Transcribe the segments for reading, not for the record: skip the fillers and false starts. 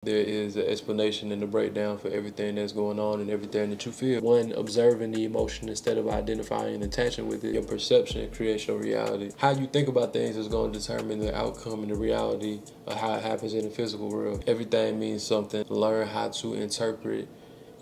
There is an explanation and a breakdown for everything that's going on and everything that you feel. One, observing the emotion instead of identifying and attaching with it. Your perception creates your reality. How you think about things is going to determine the outcome and the reality of how it happens in the physical world. Everything means something. Learn how to interpret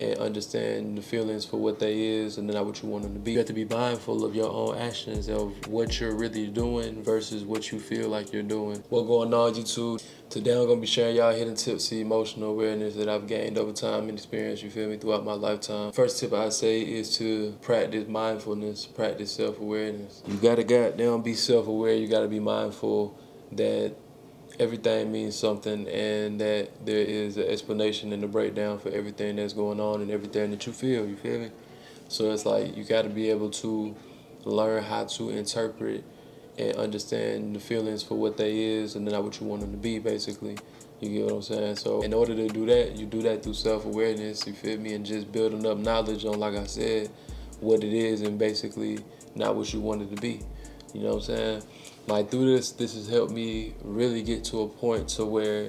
and understand the feelings for what they is and not what you want them to be. You have to be mindful of your own actions, of what you're really doing versus what you feel like you're doing. What's going on, YouTube? Today I'm going to be sharing y'all hidden tips to emotional awareness that I've gained over time and experience, you feel me, throughout my lifetime. First tip I say is to practice mindfulness, practice self-awareness. You got to goddamn be self-aware, you got to be mindful that everything means something and that there is an explanation and a breakdown for everything that's going on and everything that you feel me? So it's like you got to be able to learn how to interpret and understand the feelings for what they is and not what you want them to be, basically. You get what I'm saying? So in order to do that, you do that through self-awareness, you feel me, and just building up knowledge on, like I said, what it is and basically not what you want it to be. You know what I'm saying? Like through this has helped me really get to a point to where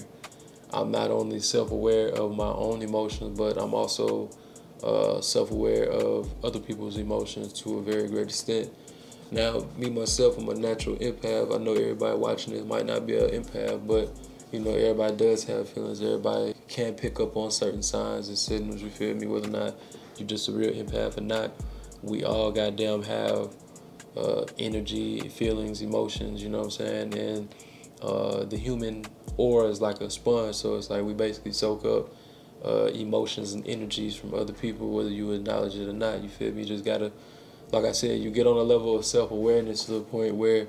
I'm not only self-aware of my own emotions, but I'm also self-aware of other people's emotions to a very great extent. Now, me, myself, I'm a natural empath. I know everybody watching this might not be an empath, but, you know, everybody does have feelings. Everybody can pick up on certain signs and signals, you feel me, whether or not you're just a real empath or not. We all goddamn have energy, feelings, emotions, you know what I'm saying? And the human aura is like a sponge, so it's like we basically soak up emotions and energies from other people, whether you acknowledge it or not, you feel me? You just gotta, like I said, you get on a level of self-awareness to the point where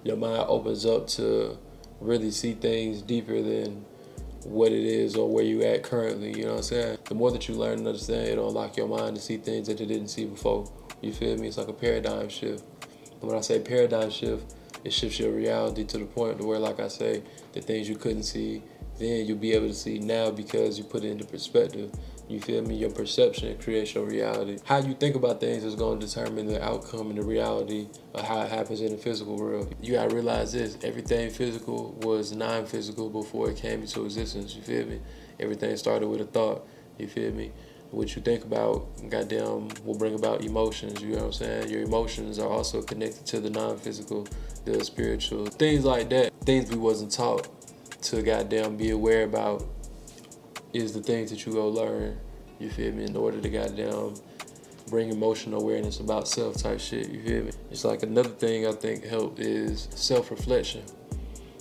your mind opens up to really see things deeper than what it is or where you at currently, you know what I'm saying? The more that you learn and understand, it'll unlock your mind to see things that you didn't see before, you feel me? It's like a paradigm shift. And when I say paradigm shift, it shifts your reality to the point where, like I say, the things you couldn't see, then you'll be able to see now because you put it into perspective. You feel me? Your perception creates your reality. How you think about things is going to determine the outcome and the reality of how it happens in the physical world. You gotta realize this, everything physical was non-physical before it came into existence, you feel me? Everything started with a thought, you feel me? What you think about, goddamn, will bring about emotions, you know what I'm saying? Your emotions are also connected to the non-physical, the spiritual, things like that. Things we wasn't taught to goddamn be aware about is the things that you go learn, you feel me, in order to goddamn bring emotional awareness about self type shit, you feel me? It's like another thing I think helped is self-reflection.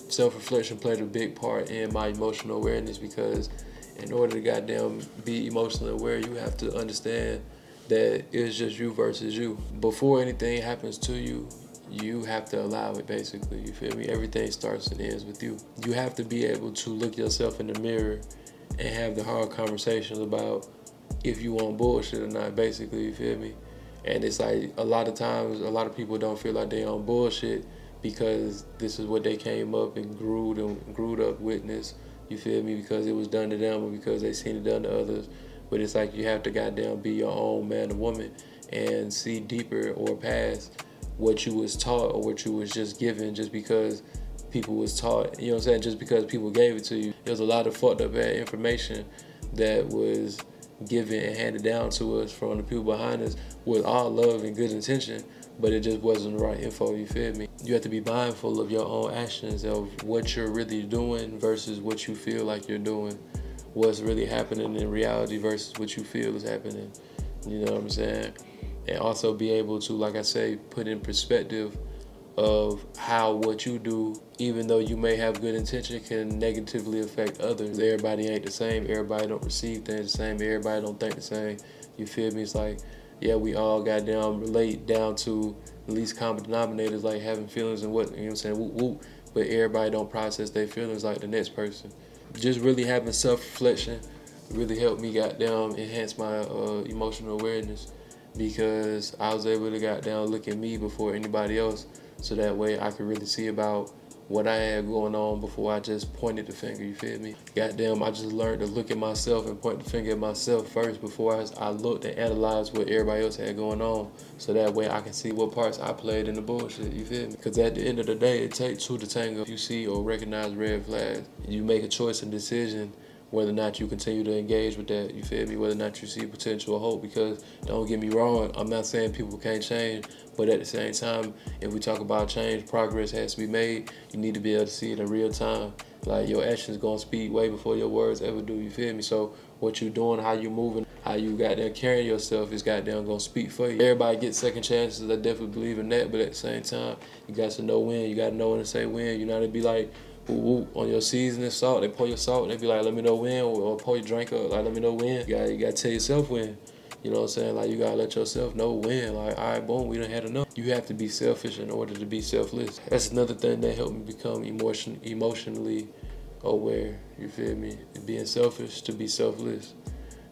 Self-reflection played a big part in my emotional awareness because in order to goddamn be emotionally aware, you have to understand that it's just you versus you. Before anything happens to you, you have to allow it, basically, you feel me? Everything starts and ends with you. You have to be able to look yourself in the mirror and have the hard conversations about if you want bullshit or not, basically, you feel me? And it's like a lot of times, a lot of people don't feel like they on bullshit because this is what they came up and grewed up witness, you feel me? Because it was done to them or because they seen it done to others. But it's like you have to goddamn be your own man or woman and see deeper or past what you was taught or what you was just given just because people was taught, you know what I'm saying, just because people gave it to you. There was a lot of fucked up bad information that was given and handed down to us from the people behind us with all love and good intention, but it just wasn't the right info, you feel me? You have to be mindful of your own actions, of what you're really doing versus what you feel like you're doing, what's really happening in reality versus what you feel is happening, you know what I'm saying? And also be able to, like I say, put in perspective of how what you do, even though you may have good intention, can negatively affect others. Everybody ain't the same. Everybody don't receive things the same. Everybody don't think the same. You feel me? It's like, yeah, we all goddamn relate down to the least common denominators, like having feelings and what, you know what I'm saying, whoop, whoop. But everybody don't process their feelings like the next person. Just really having self-reflection really helped me goddamn enhance my emotional awareness because I was able to goddamn look at me before anybody else. So that way I could really see about what I had going on before I just pointed the finger, you feel me? Goddamn, I just learned to look at myself and point the finger at myself first before I looked and analyzed what everybody else had going on. So that way I can see what parts I played in the bullshit, you feel me? Because at the end of the day, it takes two to tango. If you see or recognize red flags, you make a choice and decision whether or not you continue to engage with that, you feel me? Whether or not you see potential or hope, because don't get me wrong, I'm not saying people can't change, but at the same time, if we talk about change, progress has to be made. You need to be able to see it in real time. Like, your actions gonna speak way before your words ever do, you feel me? So what you doing, how you moving, how you goddamn carrying yourself is goddamn gonna speak for you. Everybody gets second chances, I definitely believe in that, but at the same time, you got to know when. You gotta know when to say when. You know how to be like, woo, on your seasoning salt, they pour your salt, and they be like, let me know when, or pour your drink up, like, let me know when. You gotta tell yourself when. You know what I'm saying? Like, you gotta let yourself know when. Like, all right, boom, we done had enough. You have to be selfish in order to be selfless. That's another thing that helped me become emotionally aware, you feel me? Being selfish to be selfless.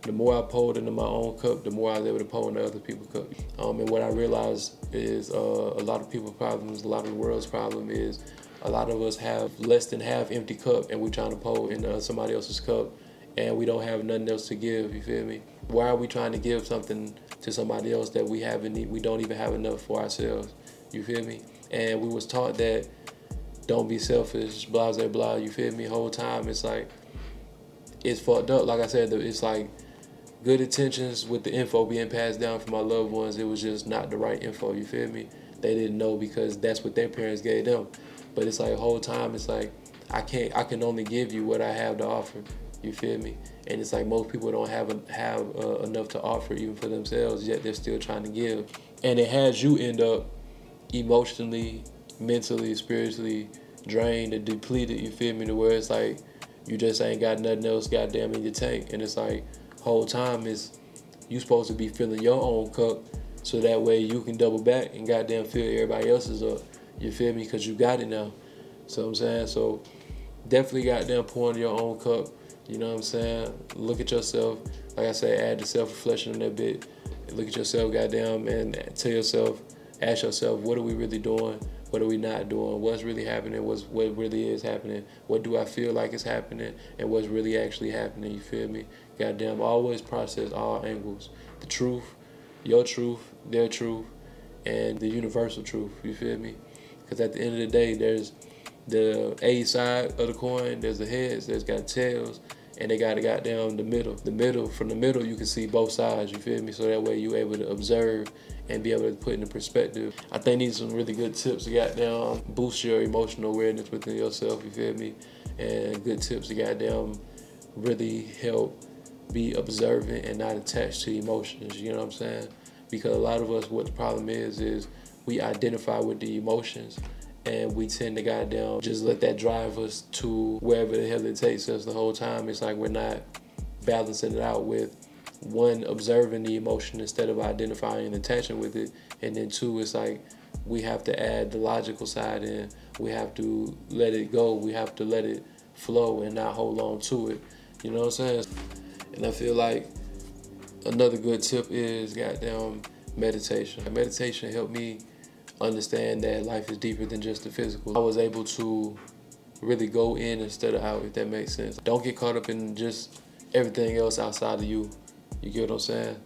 The more I poured into my own cup, the more I was able to pour into other people's cup. And what I realized is a lot of people's problems, a lot of the world's problem is a lot of us have less than half empty cup, and we're trying to pour into somebody else's cup, and we don't have nothing else to give, you feel me? Why are we trying to give something to somebody else that we don't even have enough for ourselves, you feel me? And we was taught that don't be selfish, blah, blah, blah, you feel me? Whole time it's like, it's fucked up. Like I said, it's like good intentions with the info being passed down from my loved ones. It was just not the right info, you feel me? They didn't know because that's what their parents gave them. But it's like whole time, it's like, I can only give you what I have to offer, you feel me? And it's like most people don't have enough to offer even for themselves, yet they're still trying to give. And it has you end up emotionally, mentally, spiritually drained and depleted, you feel me, to where it's like you just ain't got nothing else goddamn in your tank. And it's like whole time is you supposed to be filling your own cup so that way you can double back and goddamn fill everybody else's up, you feel me, because you got it now. So I'm saying, so definitely goddamn pour into your own cup, you know what I'm saying? Look at yourself, like I say, add the self-reflection in that bit. Look at yourself goddamn and tell yourself, ask yourself, what are we really doing? What are we not doing? What's really happening? What really is happening? What do I feel like is happening? And what's really actually happening? You feel me? Goddamn, always process all angles. The truth, your truth, their truth, and the universal truth. You feel me? Because at the end of the day, there's the A side of the coin. There's the heads. There's got tails. And they got to goddamn the middle. From the middle, you can see both sides, you feel me? So that way you able to observe and be able to put into perspective. I think these are some really good tips to goddamn boost your emotional awareness within yourself, you feel me? And good tips to goddamn really help be observant and not attached to emotions, you know what I'm saying? Because a lot of us, what the problem is we identify with the emotions, and we tend to goddamn just let that drive us to wherever the hell it takes us the whole time. It's like we're not balancing it out with, one, observing the emotion instead of identifying and attaching with it. And then two, it's like we have to add the logical side in. We have to let it go. We have to let it flow and not hold on to it. You know what I'm saying? And I feel like another good tip is goddamn meditation. Meditation helped me understand that life is deeper than just the physical. I was able to really go in instead of out, if that makes sense. Don't get caught up in just everything else outside of you. You get what I'm saying?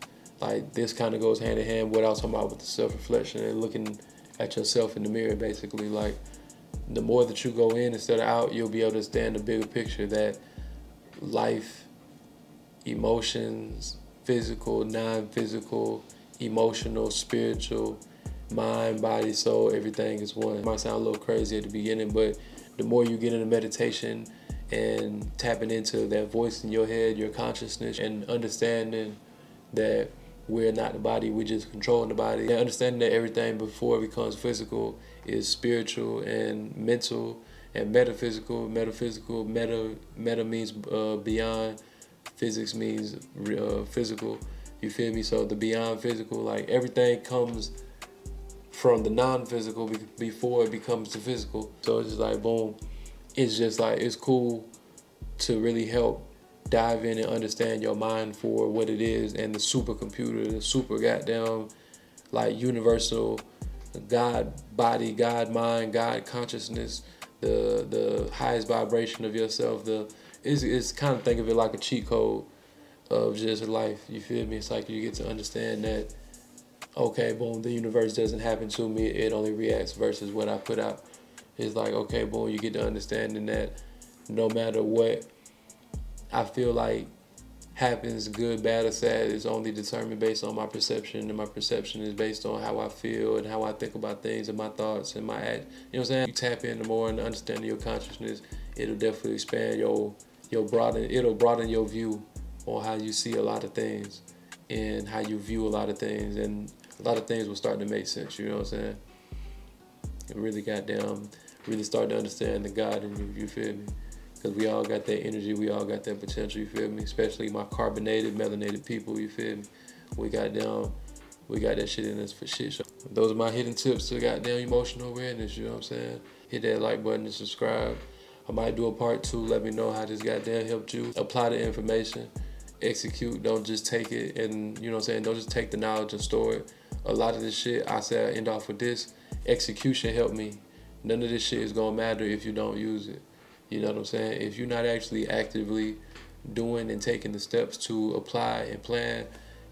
Like, this kind of goes hand in hand with what I was talking about with the self-reflection and looking at yourself in the mirror, basically. Like, the more that you go in instead of out, you'll be able to understand the bigger picture that life, emotions, physical, non-physical, emotional, spiritual, mind, body, soul, everything is one. It might sound a little crazy at the beginning, but the more you get into meditation and tapping into that voice in your head, your consciousness, and understanding that we're not the body, we're just controlling the body, and understanding that everything before it becomes physical is spiritual and mental and metaphysical. Meta means beyond, physics means physical, you feel me? So the beyond physical, like everything comes from the non-physical before it becomes the physical. So it's just like, boom, it's just like, it's cool to really help dive in and understand your mind for what it is, and the supercomputer, the super goddamn like universal God body, God mind, God consciousness, the highest vibration of yourself. It's kind of, think of it like a cheat code of just life, you feel me? It's like you get to understand that, okay, boom, the universe doesn't happen to me, it only reacts versus what I put out. It's like, okay, boom, you get to understanding that no matter what I feel like happens, good, bad, or sad, is only determined based on my perception, and my perception is based on how I feel and how I think about things and my thoughts and my act. You know what I'm saying? You tap into more and understanding your consciousness, it'll definitely expand it'll broaden your view on how you see a lot of things and how you view a lot of things, and a lot of things will start to make sense. You know what I'm saying? It really start to understand the God in you. You feel me? Because we all got that energy, we all got that potential, you feel me? Especially my carbonated, melanated people, you feel me? We got that shit in us for shit. So those are my hidden tips to goddamn emotional awareness, you know what I'm saying? Hit that like button and subscribe. I might do a part 2, let me know how this goddamn helped you. Apply the information, execute, don't just take it and, you know what I'm saying, don't just take the knowledge and store it. A lot of this shit, I say I end off with this, execution helped me. None of this shit is gonna matter if you don't use it. You know what I'm saying? If you're not actually actively doing and taking the steps to apply and plan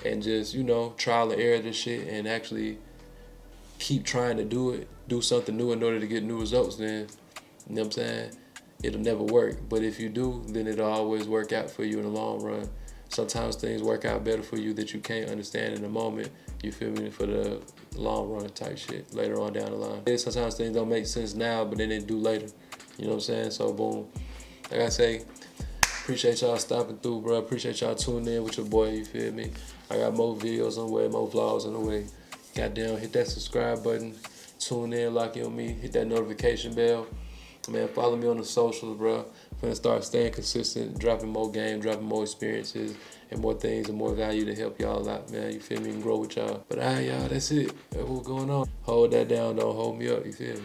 and just, you know, trial and error this shit and actually keep trying to do something new in order to get new results, then, you know what I'm saying, it'll never work. But if you do, then it'll always work out for you in the long run. Sometimes things work out better for you that you can't understand in the moment, you feel me, for the long run type shit later on down the line. Sometimes things don't make sense now, but then they do later. You know what I'm saying? So boom. Like I say, appreciate y'all stopping through, bro. Appreciate y'all tuning in with your boy, you feel me? I got more videos on the way, more vlogs on the way. Goddamn, hit that subscribe button. Tune in, lock in with me. Hit that notification bell. Man, follow me on the socials, bro. I'm gonna start staying consistent, dropping more game, dropping more experiences, and more things and more value to help y'all out, man. You feel me? And grow with y'all. But alright, y'all, that's it. That's what's going on. Hold that down, don't hold me up, you feel me?